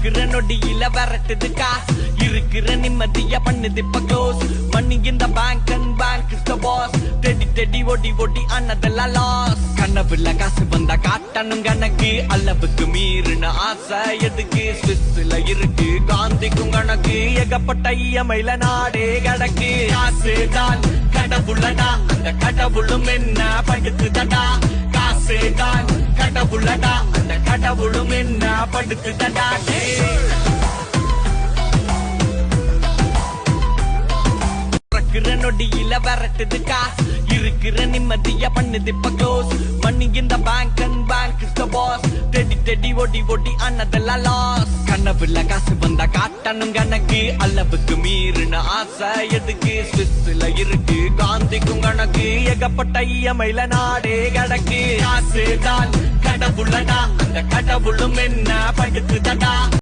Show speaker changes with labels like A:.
A: இருக்கிற நொடியில விரட்டுது காசு இருக்கிற நிம்மதிய பண்ணுது இப்ப க்ளோஸ் மணி இந்த bank and bank is the boss தேடி தேடி ஓடி ஓடி ஆனதெல்லாம் லாஸ் கனவுல காசு வந்தா காட்டணும் கணக்கு அளவுக்கு மீறின ஆசை எதுக்கு ஸ்விஸ்ல இருக்கு காந்திக்கும் கணக்கு ஏகப்பட்ட இயமையில நாடே கிடக்கு காசு தான் கடவுளடா அந்த கடவுளும் என்ன படுத்துதடா காசு தான் கடவுளடா அந்த கடவுளும் என்ன படுத்துதடா நொடியில விரட்டுது காசு இருக்கிற நிம்மதிய பண்ணுது இப்ப க்ளோஸ் மணி இந்த bank and bank is the boss தேடி தேடி ஓடி ஓடி ஆனதெல்லாம் லாஸ் கனவுல காசு வந்தா காட்டணும் கணக்கு அளவுக்கு மீறின ஆசை எதுக்கு ஸ்விஸ்ல இருக்கு காந்திக்கும் கணக்கு ஏகப்பட்ட இயமையில நாடே கிடக்கு காசு தான் கடவுளடா அந்த கடவுளும் என்ன படுத்துதடா